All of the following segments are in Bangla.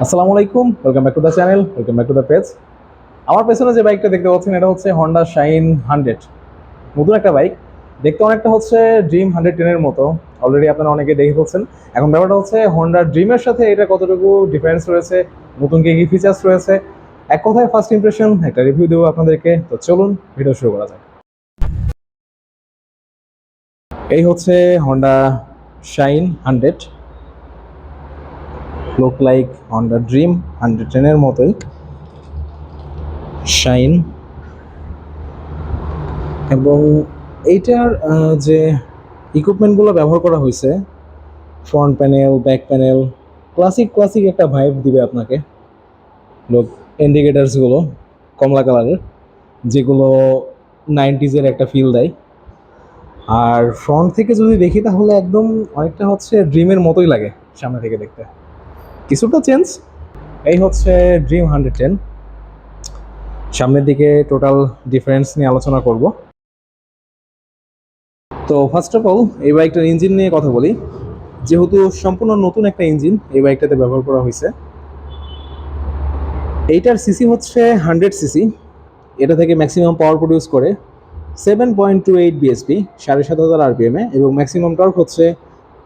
আসসালামু আলাইকুম, welcome back to the channel, welcome back to the page. আমার পেছনে যে বাইকটা দেখতে পাচ্ছেন এটা হচ্ছে হন্ডা শাইন 100, নতুন একটা বাইক। দেখতে অনেকটা হচ্ছে ড্রিম 110-এর মতো। অলরেডি আপনারা অনেকে দেখে ফেলছেন। এখন ব্যাপারটা হচ্ছে হন্ডা ড্রিমের সাথে এটা কতটুকু ডিফারেন্স রয়েছে, নতুন কি কি ফিচার্স রয়েছে, এক কথায় ফার্স্ট ইমপ্রেশন একটা রিভিউ দেবো আপনাদেরকে। তো চলুন ভিডিও শুরু করা যায়। এই হচ্ছে Honda Shine 100, look like Honda Dream 110-এর মতোই শাইন। এবং এইটার যে ইকুইপমেন্টগুলো ব্যবহার করা হয়েছে, front panel, back panel, classic classic একটা ভাইব দিবে আপনাকে। লোক ইন্ডিকেটার্সগুলো কমলা কালারের, যেগুলো 90s-এর একটা ফিল দেয়। আর ফ্রন্ট থেকে যদি দেখি তাহলে একদম অনেকটা হচ্ছে ড্রিমের মতোই লাগে সামনে থেকে দেখতে, কিছুটা চেঞ্জ। এই হচ্ছে ড্রিম 110। সামনের দিকে টোটাল ডিফারেন্স নিয়ে আলোচনা করব। তো ফার্স্ট অফ অল এই বাইকটার ইঞ্জিন নিয়ে কথা বলি। যেহেতু সম্পূর্ণ নতুন একটা ইঞ্জিন এই বাইকটাতে ব্যবহার করা হয়েছে, এইটার সিসি হচ্ছে 100 সিসি। এটা থেকে ম্যাক্সিমাম পাওয়ার প্রডিউস করে 7.28 বিএসপি, 7,500 আরপিএমে, এবং ম্যাক্সিমাম টর্ক হচ্ছে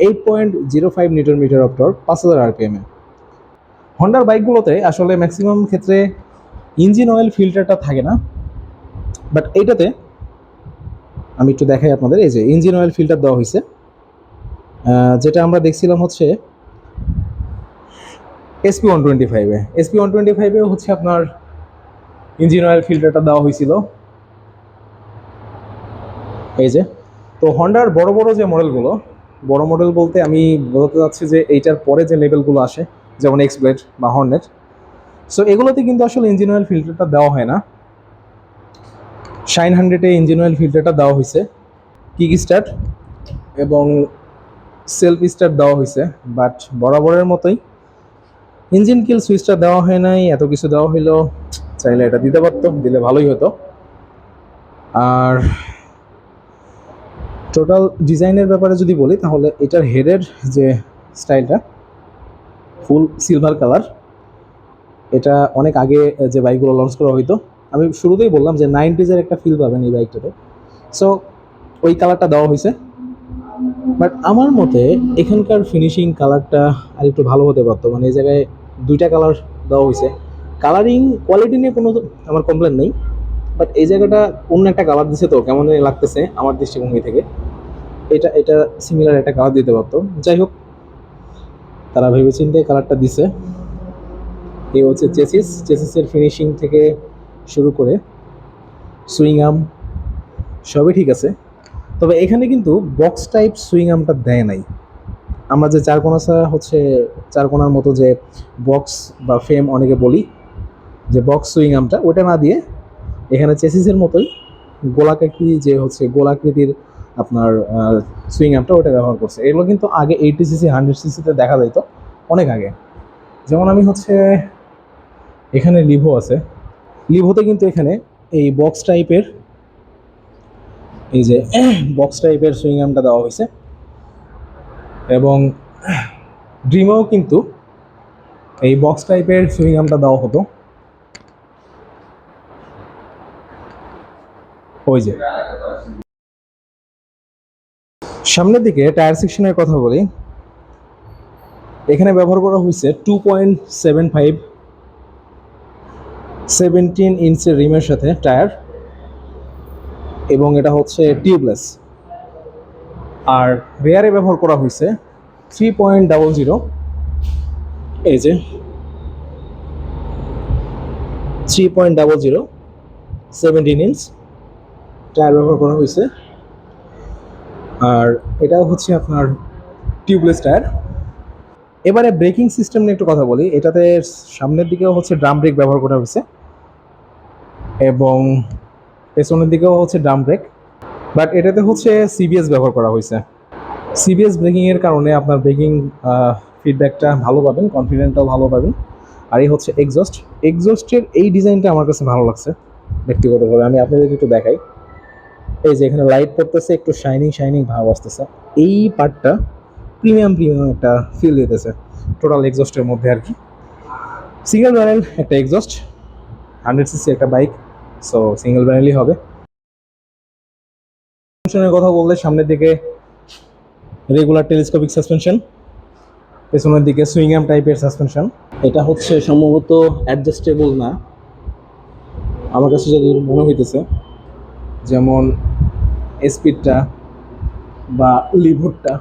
8.05 নিউটন মিটার অফ টর্ক, 5,000 আরপিএমে। হন্ডার বাইকগুলোতে আসলে ম্যাক্সিমাম ক্ষেত্রে ইঞ্জিন অয়েল ফিল্টারটা থাকে না, বাট এইটাতে আমি একটু দেখাই আপনাদের। এই যে ইঞ্জিন অয়েল ফিল্টার দেওয়া হয়েছে, যেটা আমরা দেখছিলাম হচ্ছে SP-125-এ। SP-125-এ হচ্ছে আপনার ইঞ্জিন অয়েল ফিল্টারটা দেওয়া হয়েছিল। এই যে, তো হন্ডার বড় বড় যে মডেলগুলো, বড় মডেল বলতে আমি বলতে চাচ্ছি যে এইটার পরে যে লেভেলগুলো আসে, যেমন এক্সব্লেড বা হর্নেট, সো এগুলোতে কিন্তু আসলে ইঞ্জিন অয়েল ফিল্টারটা দেওয়া হয় না। শাইন 100-এ ইঞ্জিন অয়েল ফিল্টারটা দেওয়া হয়েছে, কিক স্টার্ট এবং সেলফ স্টার্ট দেওয়া হয়েছে, বাট বরাবরের মতোই ইঞ্জিন কিল সুইচটা দেওয়া হয় নাই। এত কিছু দেওয়া হইলো, চাইলে এটা দিতে পারতো, দিলে ভালোই হতো। আর টোটাল ডিজাইনের ব্যাপারে যদি বলি তাহলে এটার হেডের যে স্টাইলটা ফুল সিলভার কালার। এটা অনেক আগে যে বাইকগুলো লঞ্চ করা হইতো, আমি শুরুতেই বললাম যে 90s-এর একটা ফিল পাবেন এই বাইকটাতে, সো ওই কালারটা দেওয়া হয়েছে। বাট আমার মতে এখানকার ফিনিশিং কালারটা আর একটু ভালো হতে পারতো। মানে এই জায়গায় দুইটা কালার দেওয়া হয়েছে। কালারিং কোয়ালিটি নিয়ে কোনো আমার কমপ্লেন নেই, বাট এই জায়গাটা অন্য একটা কালার দিছে, তো কেমন লাগতেছে আমার দৃষ্টিভঙ্গি থেকে। এটা এটা সিমিলার একটা কালার দিতে পারতো। যাই হোক, তারা ভেবেচিন্তে কালারটা দিছে। এই হচ্ছে চেসিসের ফিনিশিং থেকে শুরু করে সুইং আর্ম সবই ঠিক আছে, তবে এখানে কিন্তু বক্স টাইপ সুইং আর্মটা দেয় নাই। আমরা যে চারকোনার মতো যে বক্স বা ফ্রেম অনেকে বলি, যে বক্স সুইং আর্মটা, ওটা না দিয়ে এখানে চেসিসের মতোই গোলাকৃতির আপনার সুইং আর্মটা ওটা ব্যবহার করছে। এগুলো কিন্তু আগে 80 সিসি 100 সিসিতে দেখা যাইতো অনেক আগে। যেমন আমি এখানে লিভো আছে, লিভোতে কিন্তু এখানে এই বক্স টাইপের সুইং আর্মটা দেওয়া হয়েছে। এবং ড্রিমেও কিন্তু এই বক্স টাইপের সুইং আর্মটা দেওয়া হতো। ওই যে সামনের দিকে টায়ার সেকশনের কথা বলি, এখানে ব্যবহার করা হয়েছে 2.75 17 ইঞ্চের রিমের সাথে টায়ার, এবং এটা হচ্ছে টিউবলেস। আর রেয়ারে ব্যবহার করা হয়েছে 3.00, এই যে 3.00 17 ইঞ্চ টায়ার ব্যবহার করা হয়েছে। আর এটা হচ্ছে আপনার টিউবলেস টায়ার। এবারে ব্রেকিং সিস্টেম নিয়ে একটু কথা বলি। এটাতে সামনের দিকেও হচ্ছে ড্রাম ব্রেক ব্যবহার করা হয়েছে, এবং পেছনের দিকেও হচ্ছে ড্রাম ব্রেক, বাট এটাতে হচ্ছে সিবিএস ব্যবহার করা হয়েছে। সিবিএস ব্রেকিংয়ের কারণে আপনার ব্রেকিং ফিডব্যাকটা ভালো পাবেন, কনফিডেন্টটাও ভালো পাবেন। আর এই হচ্ছে এক্সস্টের এই ডিজাইনটা আমার কাছে ভালো লাগছে ব্যক্তিগতভাবে। আমি আপনাদেরকে একটু দেখাই। এই যে এখানে লাইট পড়তেছে, একটু শাইনিং ভাব আসতেছে, এই পার্টটা প্রিমিয়াম একটা ফিল দিতেছে টোটাল এক্সস্টের মধ্যে আর কি। সিঙ্গেল ব্যারেল একটা এক্সস্ট, 100 সিসি একটা বাইক, সো সিঙ্গেল ব্যারেলই হবে। সাসপেনশনের কথা বললে সামনের দিকে রেগুলার টেলিস্কোপিক সাসপেনশন, পেছনের দিকে সুইং আর্ম টাইপের সাসপেনশন। এটা হচ্ছে সম্ভবত অ্যাডজাস্টেবল না আমার কাছে যতদূর মনে হইতেছে, যেমন স্পিডটা বা লিভারটা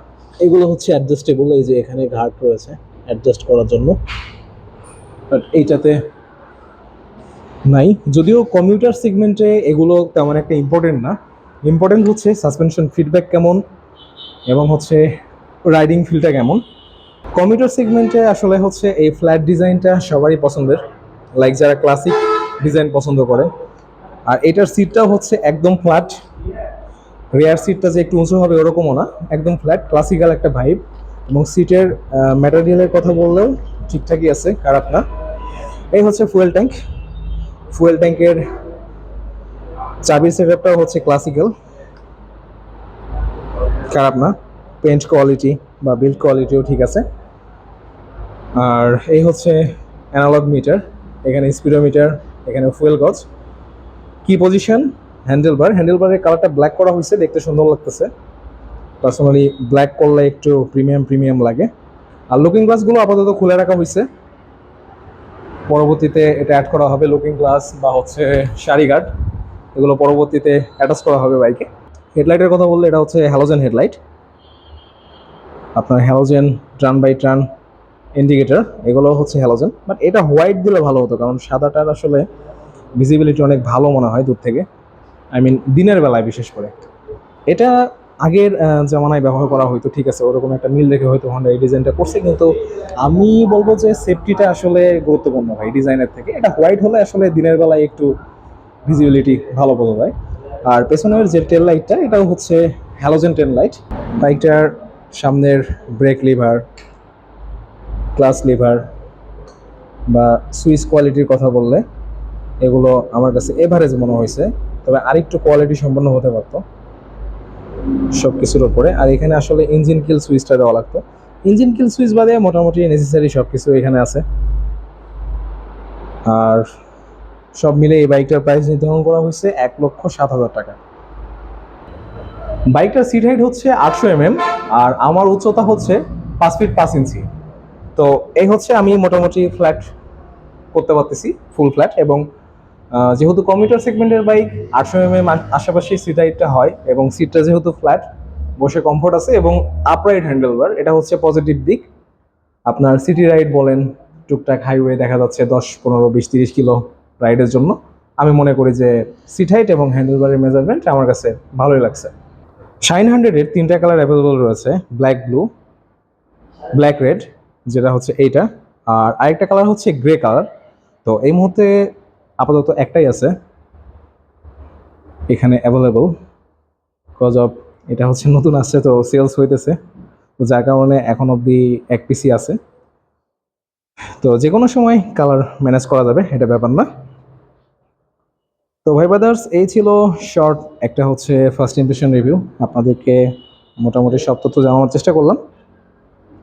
এগুলো হচ্ছে অ্যাডজাস্টেবল, এই যে এখানে ঘাট রয়েছে অ্যাডজাস্ট করার জন্য, বাট এইটাতে নাই। যদিও কমিউটার সেগমেন্টে এগুলো তেমন একটা ইম্পর্টেন্ট না, ইম্পর্টেন্ট হচ্ছে সাসপেনশন ফিডব্যাক কেমন এবং হচ্ছে রাইডিং ফিলটা কেমন। কমিউটার সেগমেন্টে আসলে হচ্ছে এই ফ্ল্যাট ডিজাইনটা সবারই পছন্দের, লাইক যারা ক্লাসিক ডিজাইন পছন্দ করে। আর এটার সিটটাও হচ্ছে একদম ফ্ল্যাট, রেয়ার সিটটা যে একটু উঁচু হবে ওরকমও না, একদম ফ্ল্যাট ক্লাসিক্যাল একটা ভাইব। এবং সিটের ম্যাটেরিয়ালের কথা বললেও ঠিকঠাকই আছে, খারাপ না। এই হচ্ছে ফুয়েল ট্যাঙ্ক, ফুয়েল ট্যাঙ্কের চাবির সেটআপটাও হচ্ছে ক্লাসিক্যাল, খারাপ না। পেন্ট কোয়ালিটি বা বিল্ড কোয়ালিটিও ঠিক আছে। আর এই হচ্ছে অ্যানালগ মিটার, এখানে স্পিডোমিটার, এখানে ফুয়েল গজ। কি পজিশন, হ্যান্ডেলবার, হ্যান্ডেলবারের কালারটা ব্ল্যাক করা হয়েছে, দেখতে সুন্দর লাগতেছে। পার্সোনালি ব্ল্যাক করলে একটু প্রিমিয়াম প্রিমিয়াম লাগে। আর লুকিং গ্লাসগুলো আপাতত খুলে রাখা হয়েছে, পরবর্তীতে এটা অ্যাড করা হবে। লুকিং গ্লাস বা হচ্ছে শাড়ি গার্ড এগুলো পরবর্তীতে অ্যাটাচ করা হবে বাইকে। হেডলাইটের কথা বললে এটা হচ্ছে হ্যালোজেন হেডলাইট, আপনার halogen turn by turn indicator এগুলো হচ্ছে হ্যালোজেন, বাট এটা হোয়াইট দিলে ভালো হতো, কারণ সাদাটার আসলে ভিজিবিলিটি অনেক ভালো মনে হয় দূর থেকে, আই মিন দিনের বেলায় বিশেষ করে। এটা আগের জামানায় ব্যবহার করা হয়তো, ঠিক আছে, ওরকম একটা মিল রেখে হয়তো হন্ডা এই ডিজাইনটা করছে, কিন্তু আমি বলবো যে সেফটিটা আসলে গুরুত্বপূর্ণ ভাই ডিজাইনের থেকে। এটা হোয়াইট হলে আসলে দিনের বেলায় একটু ভিজিবিলিটি ভালো বোঝা যায়। আর পেছনের যে টেল লাইটটা এটাও হচ্ছে হ্যালোজেন টেল লাইট। বাইকটার সামনের ব্রেক লিভার, ক্লাস লিভার বা সুইচ কোয়ালিটির কথা বললে এগুলো আমার কাছে এভারেজ মনে হয়েছে, তবে আরেকটু কোয়ালিটি সম্পন্ন হতে পারতো সব কিছুর ওপরে। আর এখানে আসলে ইঞ্জিন কিল সুইচটা দেওয়া লাগতো, ইঞ্জিন কিল সুইচ বাদে মোটামুটি নেসেসারি সব কিছু এখানে আছে। আর সব মিলে এই বাইকটার প্রাইস নির্ধারণ করা হয়েছে 1,07,000 টাকা। বাইকটার সিট হাইট হচ্ছে 800 mm, আর আমার উচ্চতা হচ্ছে 5 ফিট 5 ইঞ্চি। তো এই হচ্ছে আমি মোটামুটি ফ্ল্যাট করতে পারতেছি, ফুল ফ্ল্যাট। এবং যেহেতু কমিউটার সেগমেন্টের বাইক 800 mm আশেপাশে সিট হাইটটা হয়, এবং সিটটা যেহেতু ফ্ল্যাট বসে কমফোর্ট আছে এবং আপরাইট হ্যান্ডেলবার, এটা হচ্ছে পজিটিভ দিক। আপনার সিটি রাইড বলেন, টুকটাক হাইওয়ে দেখা যাচ্ছে 10, 15, 20, 30 কিলো রাইডের জন্য আমি মনে করি যে সিট হাইট এবং হ্যান্ডেলবারের মেজারমেন্ট আমার কাছে ভালোই লাগছে। শাইন 100-এর 3টা কালার অ্যাভেলেবল রয়েছে, ব্ল্যাক, ব্লু, ব্ল্যাক, রেড, যেটা হচ্ছে এইটা। আর আরেকটা কালার হচ্ছে গ্রে কালার। তো এই মুহূর্তে আপাতত একটাই আছে এখানে অ্যাভেলেবল, কজ অফ এটা হচ্ছে নতুন আসছে, তো সেলস হইতেছে, তো যার কারণে এখন অবধি এক পিসি আছে। তো যে কোনো সময় কালার ম্যানেজ করা যাবে, এটা ব্যাপার না। তো ভাই ব্রাদার্স, এই ছিল শর্ট একটা হচ্ছে ফার্স্ট ইমপ্রেশন রিভিউ, আপনাদেরকে মোটামুটি সব তথ্য জানানোর চেষ্টা করলাম।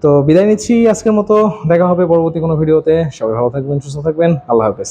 তো বিদায় নিচ্ছি আজকের মতো, দেখা হবে পরবর্তী কোনো ভিডিওতে। সবাই ভালো থাকবেন, সুস্থ থাকবেন, আল্লাহ হাফেজ।